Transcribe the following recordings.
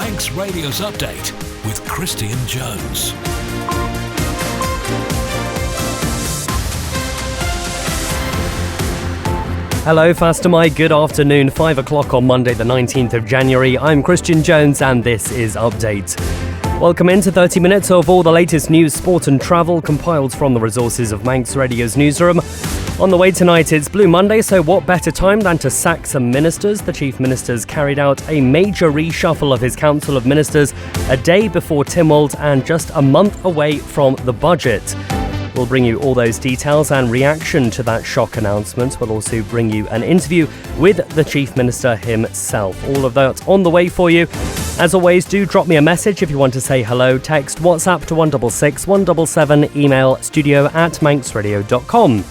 Manx Radio's Update with Christian Jones. Hello, Fastamai. Good afternoon. 5 o'clock on Monday, the 19th of January. I'm Christian Jones and this is Update. Welcome into 30 minutes of all the latest news, sport and travel compiled from the resources of Manx Radio's newsroom. On the way tonight, it's Blue Monday, so what better time than to sack some ministers? The Chief Minister's carried out a major reshuffle of his Council of Ministers a day before Tynwald and just a month away from the budget. We'll bring you all those details and reaction to that shock announcement. We'll also bring you an interview with the Chief Minister himself. All of that on the way for you. As always, do drop me a message if you want to say hello. Text WhatsApp to 166 177, email studio@manxradio.com.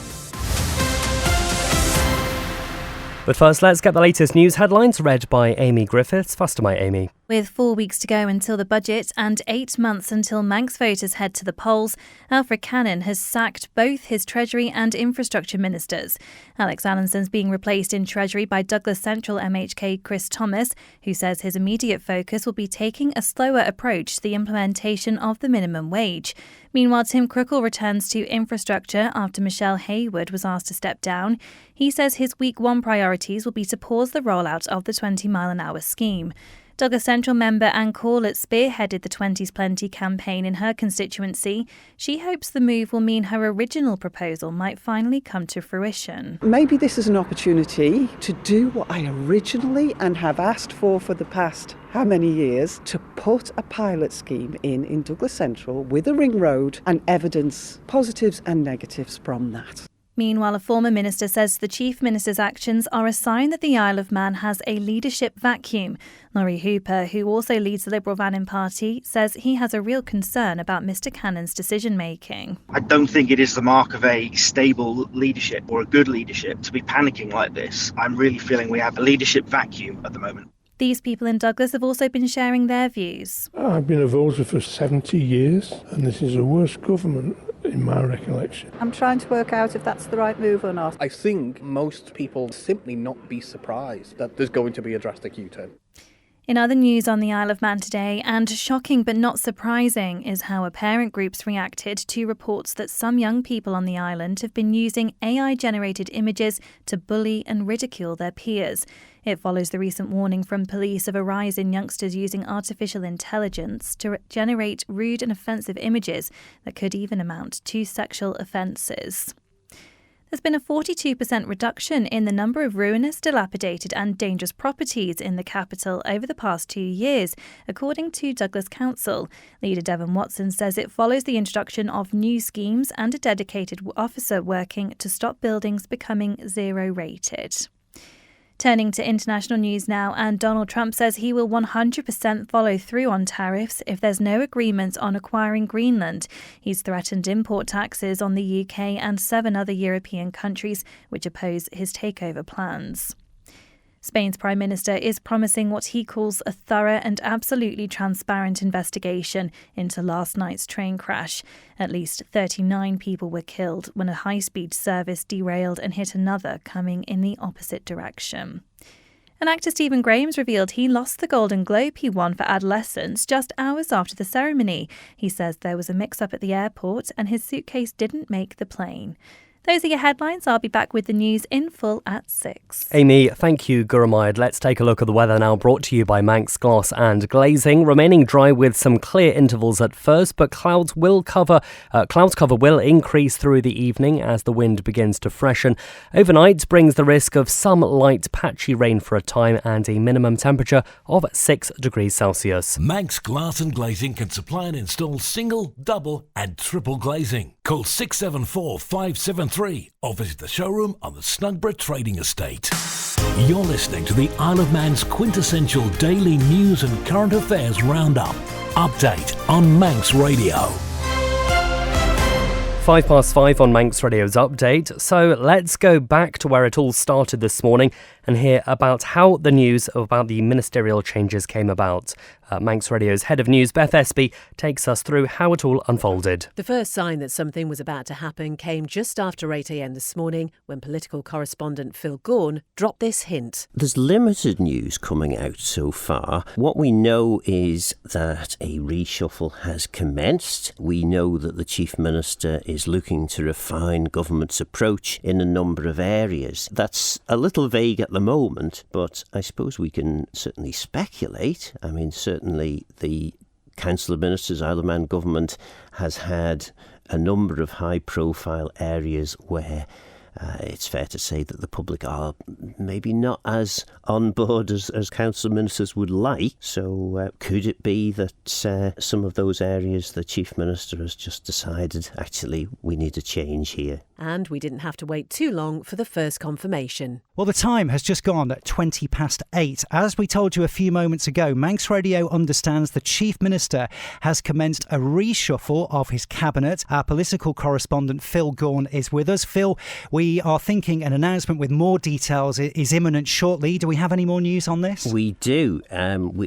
But first, let's get the latest news headlines read by Amy Griffiths. Faster, my Amy. With 4 weeks to go until the budget and 8 months until Manx voters head to the polls, Alfred Cannon has sacked both his Treasury and Infrastructure ministers. Alex Allinson's being replaced in Treasury by Douglas Central MHK Chris Thomas, who says his immediate focus will be taking a slower approach to the implementation of the minimum wage. Meanwhile, Tim Crookall returns to Infrastructure after Michelle Hayward was asked to step down. He says his week one priorities will be to pause the rollout of the 20-mile-an-hour scheme. Douglas Central member Anne Corlett spearheaded the 20's Plenty campaign in her constituency. She hopes the move will mean her original proposal might finally come to fruition. Maybe this is an opportunity to do what I originally and have asked for the past how many years, to put a pilot scheme in Douglas Central with a ring road and evidence positives and negatives from that. Meanwhile, a former minister says the Chief Minister's actions are a sign that the Isle of Man has a leadership vacuum. Laurie Hooper, who also leads the Liberal Vannin Party, says he has a real concern about Mr Cannon's decision-making. I don't think it is the mark of a stable leadership or a good leadership to be panicking like this. I'm really feeling we have a leadership vacuum at the moment. These people in Douglas have also been sharing their views. I've been a voter for 70 years and this is the worst government in my recollection. I'm trying to work out if that's the right move or not. I think most people simply not be surprised that there's going to be a drastic U-turn. In other news on the Isle of Man today, and shocking but not surprising, is how parent groups reacted to reports that some young people on the island have been using AI-generated images to bully and ridicule their peers. It follows the recent warning from police of a rise in youngsters using artificial intelligence to generate rude and offensive images that could even amount to sexual offences. There's been a 42% reduction in the number of ruinous, dilapidated and dangerous properties in the capital over the past 2 years, according to Douglas Council. Leader Devon Watson says it follows the introduction of new schemes and a dedicated officer working to stop buildings becoming zero-rated. Turning to international news now, and Donald Trump says he will 100% follow through on tariffs if there's no agreement on acquiring Greenland. He's threatened import taxes on the UK and 7 other European countries which oppose his takeover plans. Spain's Prime Minister is promising what he calls a thorough and absolutely transparent investigation into last night's train crash. At least 39 people were killed when a high-speed service derailed and hit another coming in the opposite direction. And actor Stephen Graham's revealed he lost the Golden Globe he won for Adolescence just hours after the ceremony. He says there was a mix-up at the airport and his suitcase didn't make the plane. Those are your headlines. I'll be back with the news in full at 6. Amy, thank you, Guramaid. Let's take a look at the weather now, brought to you by Manx Glass and Glazing. Remaining dry with some clear intervals at first, but cloud cover will increase through the evening as the wind begins to freshen. Overnight brings the risk of some light patchy rain for a time and a minimum temperature of 6 degrees Celsius. Manx Glass and Glazing can supply and install single, double and triple glazing. Call 674 573 or visit the showroom on the Snugborough Trading Estate. You're listening to the Isle of Man's quintessential daily news and current affairs roundup. Update on Manx Radio. 5 past 5 on Manx Radio's Update. So let's go back to where it all started this morning and hear about how the news about the ministerial changes came about. Manx Radio's head of news, Beth Espy, takes us through how it all unfolded. The first sign that something was about to happen came just after 8 a.m. this morning when political correspondent Phil Gaughan dropped this hint. There's limited news coming out so far. What we know is that a reshuffle has commenced. We know that the Chief Minister is looking to refine government's approach in a number of areas. That's a little vague at the moment, but I suppose we can certainly speculate. I mean, certainly the Council of Ministers, Isle of Man government has had a number of high-profile areas where it's fair to say that the public are maybe not as on board as council ministers would like. So could it be that some of those areas the Chief Minister has just decided, actually, we need a change here? And we didn't have to wait too long for the first confirmation. Well, the time has just gone at 8:20. As we told you a few moments ago, Manx Radio understands the Chief Minister has commenced a reshuffle of his cabinet. Our political correspondent Phil Gaughan is with us. Phil, we are thinking an announcement with more details is imminent shortly. Do we have any more news on this? We do.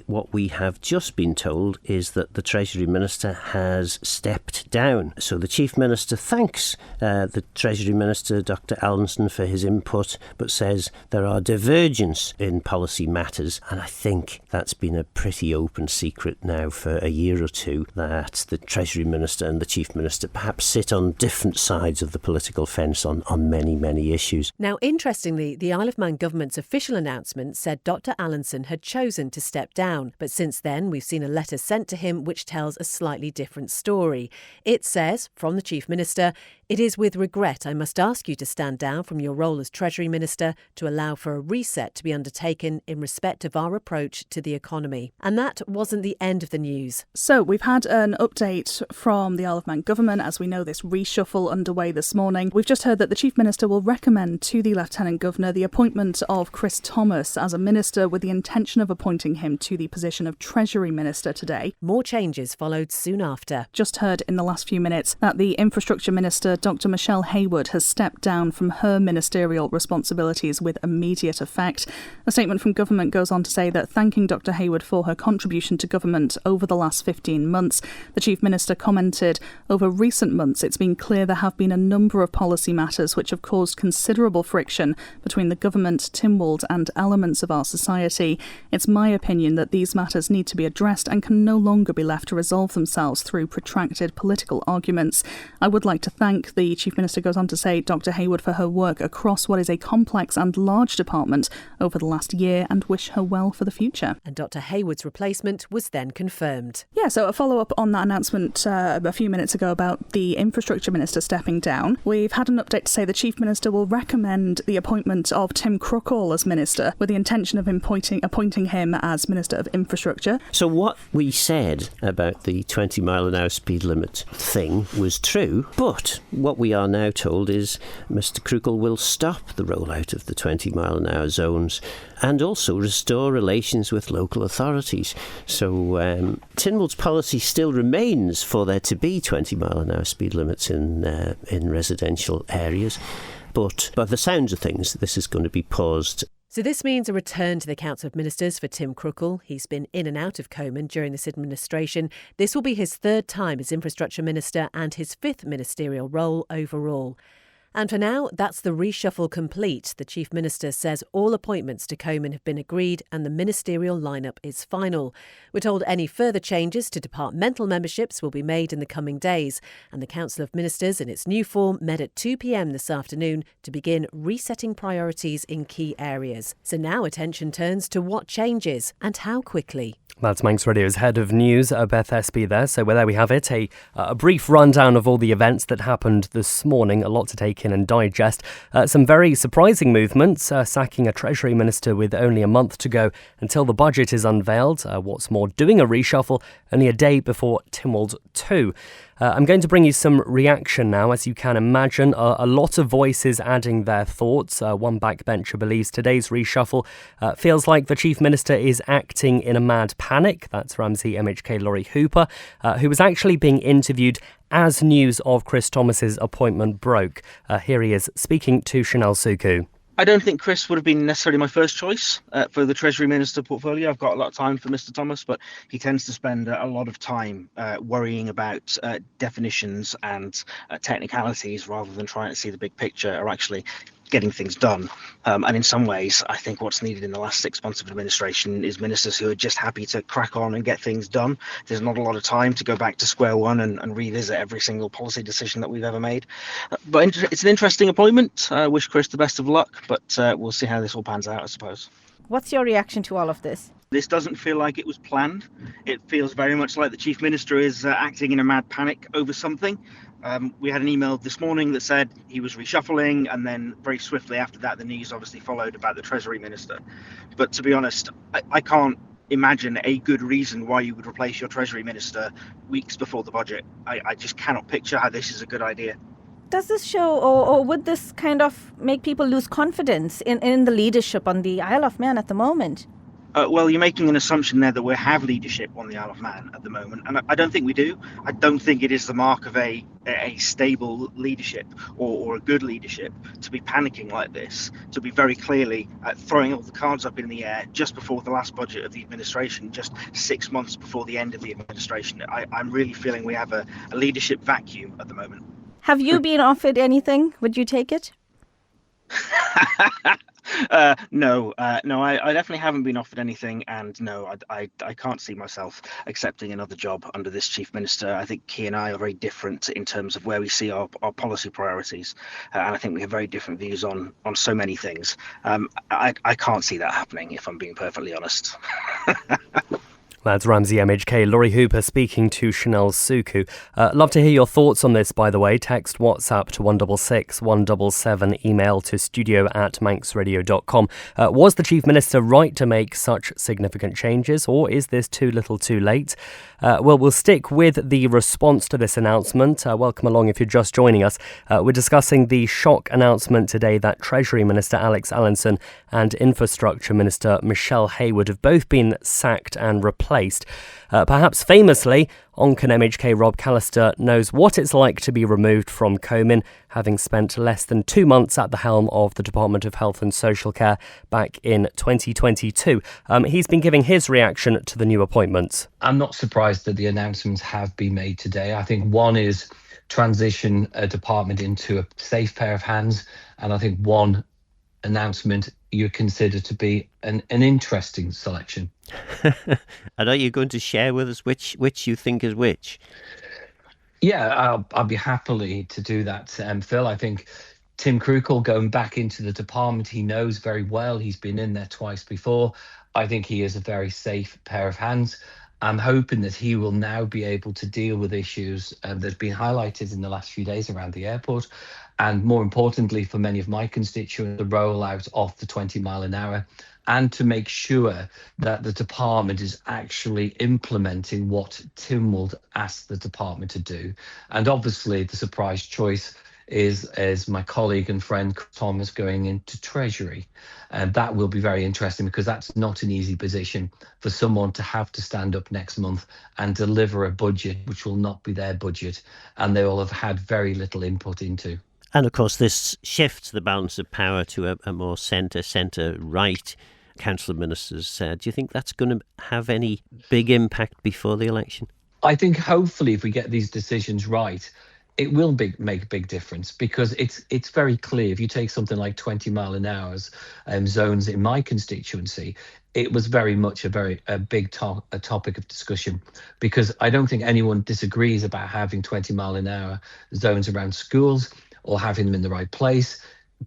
What we have just been told is that the Treasury Minister has stepped down. So the Chief Minister thanks the Treasury Minister, Dr Allinson, for his input, but says there are divergences in policy matters. And I think that's been a pretty open secret now for a year or two, that the Treasury Minister and the Chief Minister perhaps sit on different sides of the political fence on many issues. Now, interestingly, the Isle of Man government's official announcement said Dr Allinson had chosen to step down. But since then, we've seen a letter sent to him which tells a slightly different story. It says, from the Chief Minister, "It is with regret I must ask you to stand down from your role as Treasury Minister to allow for a reset to be undertaken in respect of our approach to the economy." And that wasn't the end of the news. So we've had an update from the Isle of Man government. As we know, this reshuffle underway this morning. We've just heard that the Chief Minister will recommend to the Lieutenant Governor the appointment of Chris Thomas as a minister, with the intention of appointing him to the position of Treasury Minister today. More changes followed soon after. Just heard in the last few minutes that the Infrastructure Minister, Dr Michelle Hayward, has stepped down from her ministerial responsibilities with immediate effect. A statement from government goes on to say that, thanking Dr Hayward for her contribution to government over the last 15 months, the Chief Minister commented, "Over recent months it's been clear there have been a number of policy matters which have caused considerable friction between the government, Tynwald and elements of our society. It's my opinion that these matters need to be addressed and can no longer be left to resolve themselves through protracted political arguments. I would like to thank," the Chief Minister goes on to say, "Dr Hayward for her work across what is a complex and large department over the last year and wish her well for the future." And Dr Hayward's replacement was then confirmed. Yeah, so a follow-up on that announcement a few minutes ago about the Infrastructure Minister stepping down. We've had an update to say the Chief Minister will recommend the appointment of Tim Crookall as Minister, with the intention of appointing him as Minister of Infrastructure. So what we said about the 20 mile an hour speed limit thing was true, but what we are now told is Mr Crookall will stop the rollout of the 20 mile an hour zones and also restore relations with local authorities. So Tynwald's policy still remains for there to be 20 mile an hour speed limits in residential areas. But by the sounds of things, this is going to be paused. So this means a return to the Council of Ministers for Tim Crookall. He's been in and out of Coman during this administration. This will be his third time as Infrastructure Minister and his fifth ministerial role overall. And for now, that's the reshuffle complete. The Chief Minister says all appointments to Coman have been agreed and the ministerial lineup is final. We're told any further changes to departmental memberships will be made in the coming days. And the Council of Ministers in its new form met at 2 p.m. this afternoon to begin resetting priorities in key areas. So now attention turns to what changes and how quickly. That's Manx Radio's head of news, Beth Espy there. So there we have it, a brief rundown of all the events that happened this morning. A lot to take in and digest. Some very surprising movements, sacking a Treasury Minister with only a month to go until the budget is unveiled. What's more, doing a reshuffle only a day before Tynwald 2. I'm going to bring you some reaction now, as you can imagine. A lot of voices adding their thoughts. One backbencher believes today's reshuffle feels like the Chief Minister is acting in a mad panic. That's Ramsey MHK Laurie Hooper, who was actually being interviewed as news of Chris Thomas's appointment broke. Here he is speaking to Chanel Suku. I don't think Chris would have been necessarily my first choice for the Treasury Minister portfolio. I've got a lot of time for Mr. Thomas, but he tends to spend a lot of time worrying about definitions and technicalities rather than trying to see the big picture or actually getting things done. And in some ways, I think what's needed in the last 6 months of administration is ministers who are just happy to crack on and get things done. There's not a lot of time to go back to square one and revisit every single policy decision that we've ever made. But it's an interesting appointment. I wish Chris the best of luck, but we'll see how this all pans out, I suppose. What's your reaction to all of this? This doesn't feel like it was planned. It feels very much like the Chief Minister is acting in a mad panic over something. We had an email this morning that said he was reshuffling, and then very swiftly after that, the news obviously followed about the Treasury Minister. But to be honest, I can't imagine a good reason why you would replace your Treasury Minister weeks before the budget. I just cannot picture how this is a good idea. Does this show, or would this kind of make people lose confidence in the leadership on the Isle of Man at the moment? Well, you're making an assumption there that we have leadership on the Isle of Man at the moment, and I don't think we do. I don't think it is the mark of a stable leadership or a good leadership to be panicking like this, to be very clearly throwing all the cards up in the air just before the last budget of the administration, just 6 months before the end of the administration. I'm really feeling we have a leadership vacuum at the moment. Have you been offered anything? Would you take it? No, I definitely haven't been offered anything, and no, I can't see myself accepting another job under this Chief Minister. I think he and I are very different in terms of where we see our policy priorities, and I think we have very different views on so many things. I can't see that happening, if I'm being perfectly honest. That's Ramsey MHK. Laurie Hooper speaking to Chanel Suku. Love to hear your thoughts on this, by the way. Text WhatsApp to 166 177, email to studio@manxradio.com. Was the Chief Minister right to make such significant changes, or is this too little too late? Well, we'll stick with the response to this announcement. Welcome along if you're just joining us. We're discussing the shock announcement today that Treasury Minister Alex Allinson and Infrastructure Minister Michelle Hayward have both been sacked and replaced. Perhaps famously, Oncan MHK Rob Callister knows what it's like to be removed from Comyn, having spent less than 2 months at the helm of the Department of Health and Social Care back in 2022. He's been giving his reaction to the new appointments. I'm not surprised that the announcements have been made today. I think one is transition a department into a safe pair of hands, and I think one announcement you consider to be an interesting selection. And are you going to share with us which you think is which? Yeah, I'll be happily to do that, Phil. I think Tim Krukle going back into the department he knows very well. He's been in there twice before. I think he is a very safe pair of hands. I'm hoping that he will now be able to deal with issues that have been highlighted in the last few days around the airport. And more importantly, for many of my constituents, the rollout of the 20 mile an hour, and to make sure that the department is actually implementing what Tynwald asked the department to do. And obviously, the surprise choice is my colleague and friend Thomas going into Treasury. And that will be very interesting because that's not an easy position for someone to have to stand up next month and deliver a budget which will not be their budget and they will have had very little input into. And of course, this shifts the balance of power to a more centre-right Council of Ministers. Do you think that's going to have any big impact before the election? I think hopefully if we get these decisions right, it will make a big difference because it's very clear. If you take something like 20 mile an hour zones in my constituency, it was very much a big topic of discussion because I don't think anyone disagrees about having 20 mile an hour zones around schools or having them in the right place.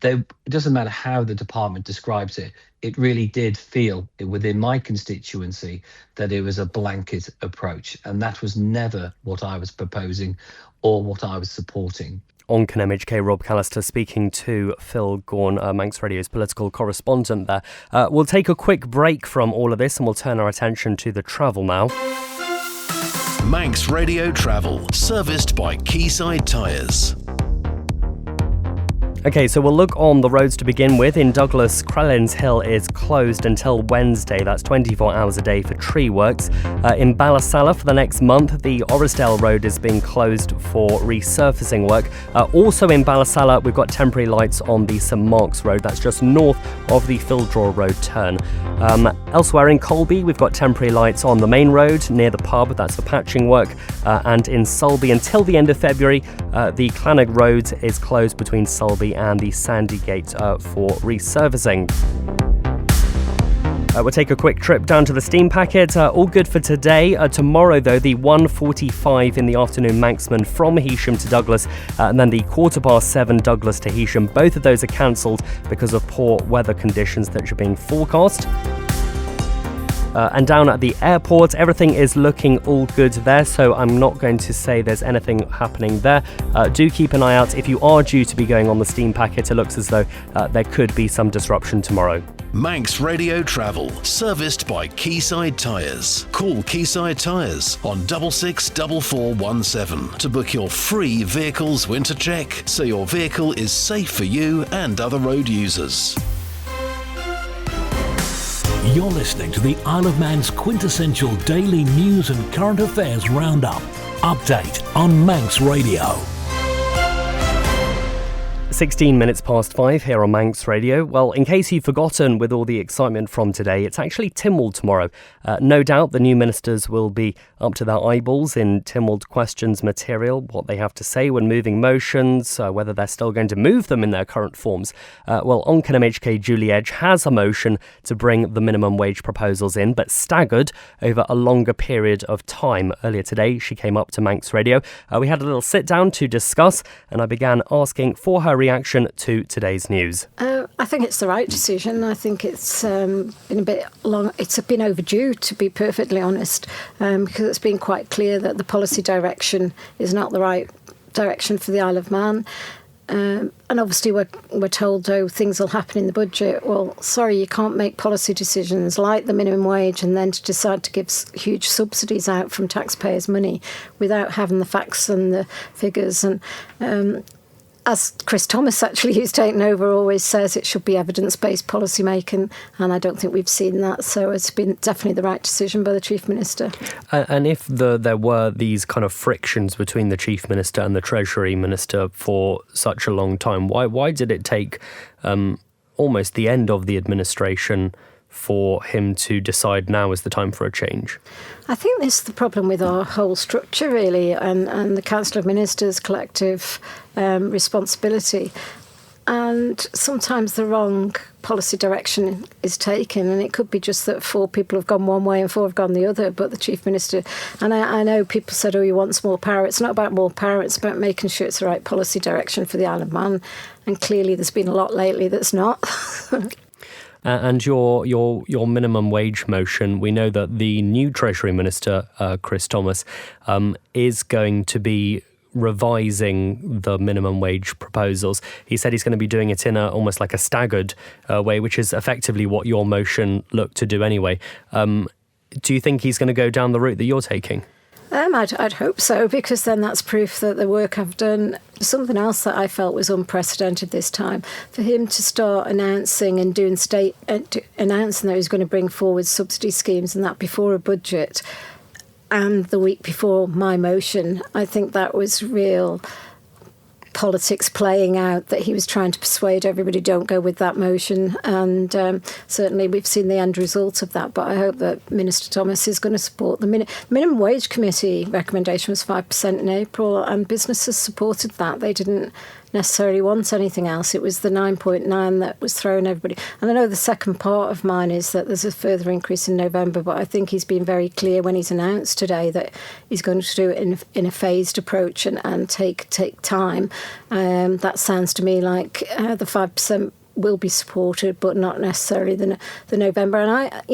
It doesn't matter how the department describes it. It really did feel within my constituency that it was a blanket approach. And that was never what I was proposing or what I was supporting. Oncan MHK Rob Callister speaking to Phil Gaughan, Manx Radio's political correspondent there. We'll take a quick break from all of this and we'll turn our attention to the travel now. Manx Radio Travel, serviced by Quayside Tyres. OK, so we'll look on the roads to begin with. In Douglas, Crellins Hill is closed until Wednesday. That's 24 hours a day for tree works. In Ballasalla for the next month, the Orrisdale Road is being closed for resurfacing work. Also in Ballasalla, we've got temporary lights on the St Mark's Road. That's just north of the Fildraw Road turn. Elsewhere in Colby, we've got temporary lights on the main road near the pub. That's for patching work. And in Sulby, until the end of February, the Clannog Road is closed between Sulby and the Sandygate for resurfacing. We'll take a quick trip down to the steam packet. All good for today. Tomorrow, though, the 1:45 in the afternoon Manxman from Heysham to Douglas, and then the 7:15 Douglas to Heysham. Both of those are cancelled because of poor weather conditions that are being forecast. And down at the airport, everything is looking all good there, so I'm not going to say there's anything happening there. Do keep an eye out if you are due to be going on the steam packet. It looks as though there could be some disruption tomorrow. Manx Radio Travel, serviced by Quayside Tyres. Call Quayside Tyres on 664417 to book your free vehicles winter check, so your vehicle is safe for you and other road users. You're listening to the Isle of Man's quintessential daily news and current affairs roundup. Update on Manx Radio. 16 minutes past 5 here on Manx Radio. Well, in case you've forgotten with all the excitement from today, it's actually Tynwald tomorrow. No doubt the new ministers will be up to their eyeballs in Tynwald questions material, what they have to say when moving motions, whether they're still going to move them in their current forms. Well, Oncan MHK Julie Edge has a motion to bring the minimum wage proposals in, but staggered over a longer period of time. Earlier today, she came up to Manx Radio. We had a little sit down to discuss, and I began asking for her reaction to today's news. I think it's the right decision. I think it's been a bit long. It's been overdue, to be perfectly honest, because it's been quite clear that the policy direction is not the right direction for the Isle of Man. And obviously we're told, though, things will happen in the budget. Well, sorry, you can't make policy decisions like the minimum wage and then to decide to give huge subsidies out from taxpayers' money without having the facts and the figures. And as Chris Thomas, actually, who's taken over, always says, it should be evidence-based policy making, and I don't think we've seen that. So it's been definitely the right decision by the Chief Minister. And if there were these kind of frictions between the Chief Minister and the Treasury Minister for such a long time, why did it take almost the end of the administration for him to decide now is the time for a change? I think this is the problem with our whole structure, really, and the Council of Ministers' collective responsibility. And sometimes the wrong policy direction is taken, and it could be just that 4 people have gone one way and 4 have gone the other, but the Chief Minister, and I know people said, he wants more power. It's not about more power, it's about making sure it's the right policy direction for the Isle of Man, and clearly there's been a lot lately that's not. And your minimum wage motion, we know that the new Treasury Minister, Chris Thomas, is going to be revising the minimum wage proposals. He said he's going to be doing it in almost like a staggered way, which is effectively what your motion looked to do anyway. Do you think he's going to go down the route that you're taking? I'd hope so, because then that's proof that the work I've done. Something else that I felt was unprecedented this time, for him to start announcing and announcing that he's going to bring forward subsidy schemes, and that before a budget and the week before my motion. I think that was real politics playing out, that he was trying to persuade everybody don't go with that motion, and certainly we've seen the end result of that. But I hope that Minister Thomas is going to support the minimum wage committee recommendation was 5% in April, and businesses supported that. They didn't necessarily want anything else. It was the 9.9 that was thrown everybody. And I know the second part of mine is that there's a further increase in November, but I think he's been very clear when he's announced today that he's going to do it in a phased approach and take time. That sounds to me like the 5% will be supported, but not necessarily the November. And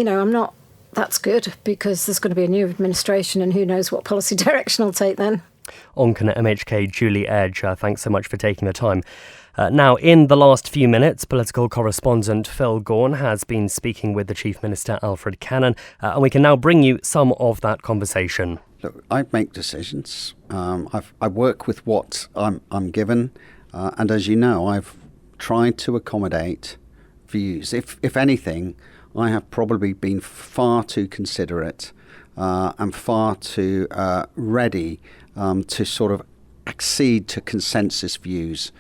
I'm not. That's good, because there's going to be a new administration, and who knows what policy direction I'll take then. Oncan MHK Julie Edge, thanks so much for taking the time. Now, in the last few minutes, political correspondent Phil Gaughan has been speaking with the Chief Minister Alfred Cannon, and we can now bring you some of that conversation. Look, I make decisions. I work with what I'm given, and as you know, I've tried to accommodate views. If anything, I have probably been far too considerate and far too ready to sort of accede to consensus views,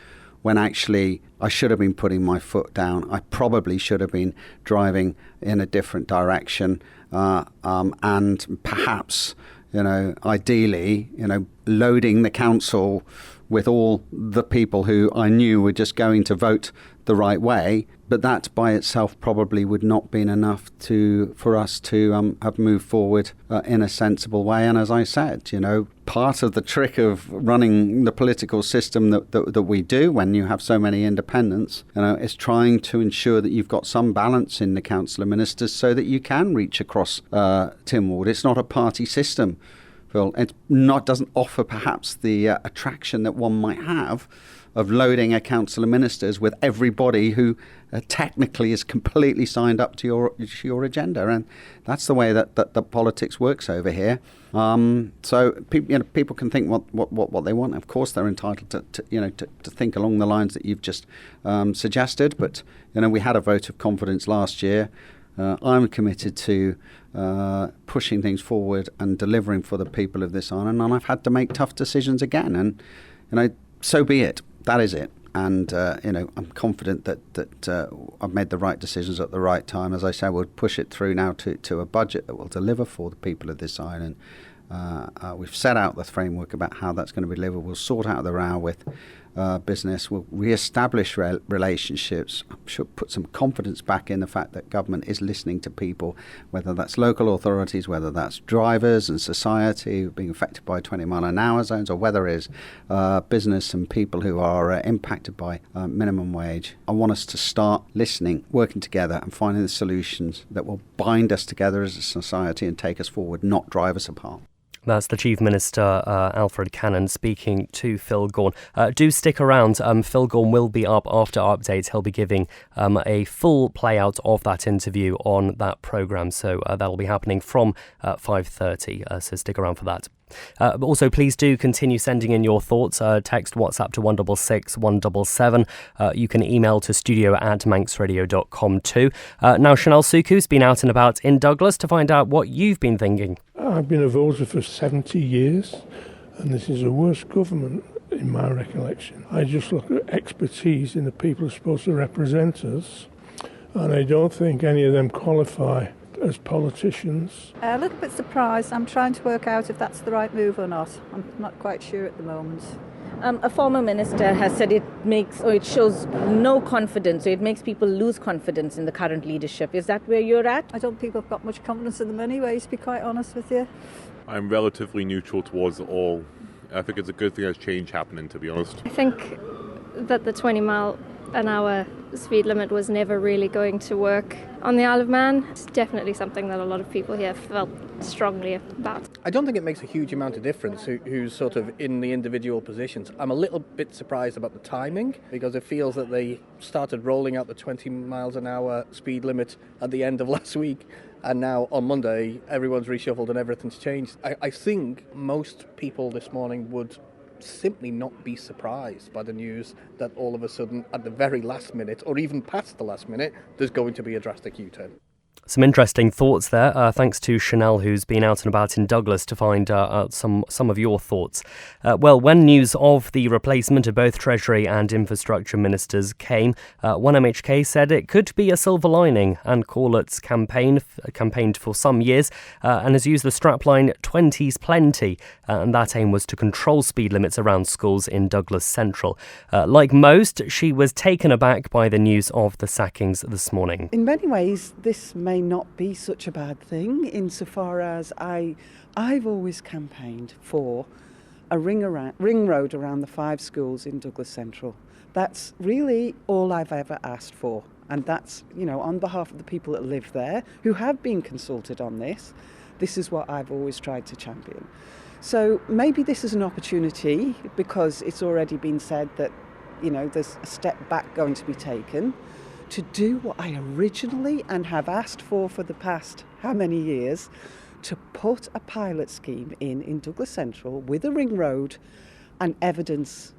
when actually I should have been putting my foot down. I probably should have been driving in a different direction, and perhaps, ideally, loading the council with all the people who I knew were just going to vote the right way. But that by itself probably would not been enough for us to have moved forward in a sensible way. And as I said, part of the trick of running the political system that we do when you have so many independents, is trying to ensure that you've got some balance in the Council of Ministers so that you can reach across Tynwald. It's not a party system, Phil. It doesn't offer perhaps the attraction that one might have of loading a Council of Ministers with everybody who technically is completely signed up to your agenda. And that's the way that politics works over here. So people can think what they want. Of course, they're entitled to think along the lines that you've just suggested. But we had a vote of confidence last year. I'm committed to pushing things forward and delivering for the people of this island. And I've had to make tough decisions again. And so be it. That is it. And, I'm confident that I've made the right decisions at the right time. As I say, we'll push it through now to a budget that will deliver for the people of this island. We've set out the framework about how that's going to be delivered. We'll sort out the row with business. We'll re-establish relationships. I'm sure put some confidence back in the fact that government is listening to people, whether that's local authorities, whether that's drivers and society being affected by 20-mile-an-hour zones, or whether it is business and people who are impacted by minimum wage. I want us to start listening, working together and finding the solutions that will bind us together as a society and take us forward, not drive us apart. That's the Chief Minister, Alfred Cannon, speaking to Phil Gaughan. Do stick around. Phil Gaughan will be up after updates. He'll be giving a full play-out of that interview on that programme. So that'll be happening from 5:30. So stick around for that. Also, please do continue sending in your thoughts. Text WhatsApp to 166 177. You can email to studio@manxradio.com too. Now, Chanel Suku's been out and about in Douglas to find out what you've been thinking. I've been a voter for 70 years, and this is the worst government in my recollection. I just look at expertise in the people who are supposed to represent us, and I don't think any of them qualify as politicians. A little bit surprised. I'm trying to work out if that's the right move or not. I'm not quite sure at the moment. A former minister has said it shows no confidence, or it makes people lose confidence in the current leadership. Is that where you're at? I don't think I've got much confidence in them anyway, to be quite honest with you. I'm relatively neutral towards it all. I think it's a good thing there's change happening, to be honest. I think that the 20-mile-an-hour speed limit was never really going to work on the Isle of Man. It's definitely something that a lot of people here felt strongly about. I don't think it makes a huge amount of difference who's sort of in the individual positions. I'm a little bit surprised about the timing, because it feels that they started rolling out the 20 miles an hour speed limit at the end of last week, and now on Monday everyone's reshuffled and everything's changed. I think most people this morning would simply not be surprised by the news that all of a sudden, at the very last minute, or even past the last minute, there's going to be a drastic U-turn. Some interesting thoughts there. Thanks to Chanel, who's been out and about in Douglas to find some of your thoughts. Well, when news of the replacement of both Treasury and Infrastructure Ministers came, one MHK said it could be a silver lining, and Corlett's campaigned for some years and has used the strapline 20's plenty, and that aim was to control speed limits around schools in Douglas Central. Like most, she was taken aback by the news of the sackings this morning. In many ways, this may not be such a bad thing, insofar as I've always campaigned for a ring road around the 5 schools in Douglas Central. That's really all I've ever asked for, and that's, on behalf of the people that live there who have been consulted on this. This is what I've always tried to champion. So maybe this is an opportunity, because it's already been said that there's a step back going to be taken, to do what I originally and have asked for the past how many years, to put a pilot scheme in Douglas Central with a ring road and evidence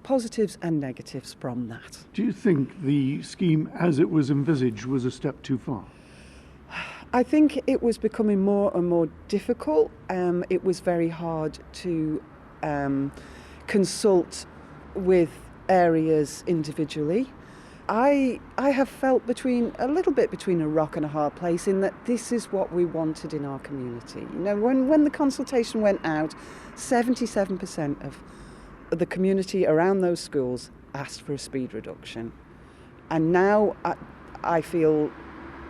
positives and negatives from that. Do you think the scheme as it was envisaged was a step too far? I think it was becoming more and more difficult. It was very hard to consult with areas individually. I have felt a little bit between a rock and a hard place in that this is what we wanted in our community. You know, when the consultation went out, 77% of the community around those schools asked for a speed reduction. And now I feel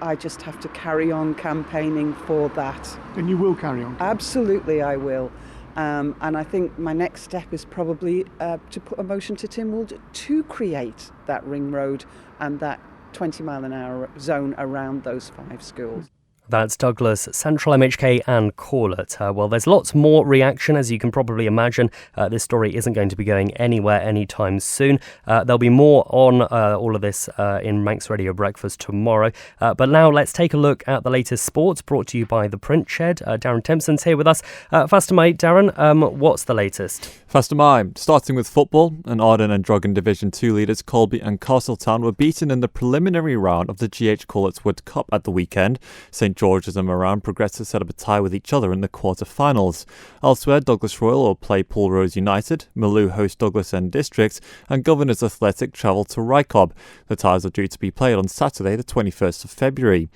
I just have to carry on campaigning for that. And you will carry on? Absolutely, I will. And I think my next step is probably to put a motion to Tynwald to create that ring road and that 20 mile an hour zone around those 5 schools. That's Douglas, Central MHK and Corlett. Well, there's lots more reaction, as you can probably imagine. This story isn't going to be going anywhere anytime soon. There'll be more on all of this in Manx Radio Breakfast tomorrow. But now let's take a look at the latest sports brought to you by The Print Shed. Darren Timpson's here with us. Faster Mate, Darren, what's the latest? Faster Mate, starting with football, and Arden and Drogheda Division 2 leaders Colby and Castletown were beaten in the preliminary round of the GH Corlett's Wood Cup at the weekend. St George's and Moran progressed to set up a tie with each other in the quarter-finals. Elsewhere, Douglas Royal will play Polrose United, Maloo host Douglas End Districts, and Governors Athletic travel to Rycob. The ties are due to be played on Saturday, the 21st of February.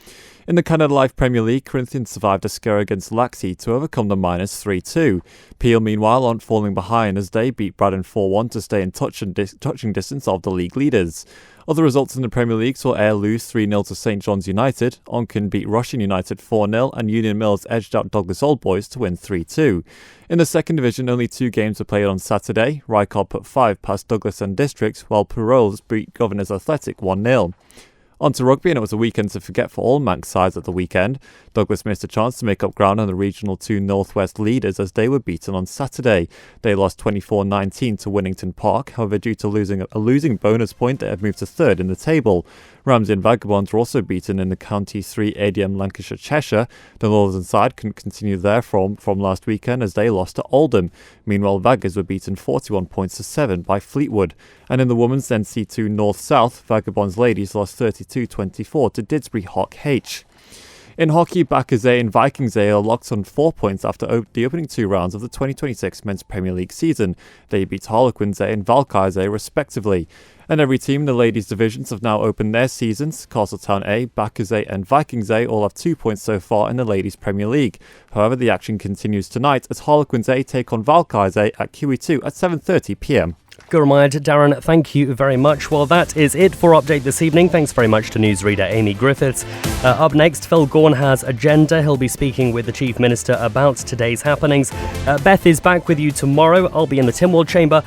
In the Canada Life Premier League, Corinthians survived a scare against Laxey to overcome the minus 3-2. Peel, meanwhile, aren't falling behind as they beat Braddon 4-1 to stay in touching distance of the league leaders. Other results in the Premier League saw Ayr lose 3-0 to St John's United, Onken beat Rushden United 4-0 and Union Mills edged out Douglas Old Boys to win 3-2. In the second division, only 2 games were played on Saturday. Rycob put 5 past Douglas and Districts, while Paroles beat Governors Athletic 1-0. On to rugby, and it was a weekend to forget for all Manx sides at the weekend. Douglas missed a chance to make up ground on the Regional 2 Northwest leaders as they were beaten on Saturday. They lost 24-19 to Winnington Park, however due to losing a losing bonus point they have moved to 3rd in the table. Ramsey and Vagabonds were also beaten in the County 3 ADM Lancashire Cheshire. The Northern side couldn't continue their form from last weekend as they lost to Oldham. Meanwhile, Vaggers were beaten 41 points to 7 by Fleetwood. And in the women's NC2 North-South, Vagabonds ladies lost 32-24 to Didsbury Hawk H. In hockey, Backers and Vikings are locked on 4 points after the opening 2 rounds of the 2026 Men's Premier League season. They beat Harlequins and Valkyries respectively. And every team in the ladies' divisions have now opened their seasons. Castletown A, Backers and Vikings all have 2 points so far in the ladies' Premier League. However, the action continues tonight as Harlequins A take on Valkyries at QE2 at 7:30pm. Good reminder, Darren, thank you very much. Well, that is it for Update this evening. Thanks very much to newsreader Amy Griffiths. Up next, Phil Gaughan has Agenda. He'll be speaking with the Chief Minister about today's happenings. Beth is back with you tomorrow. I'll be in the Tynwald chamber.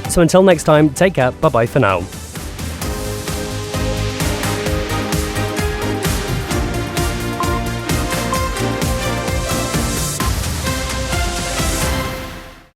So until next time, take care. Bye-bye for now.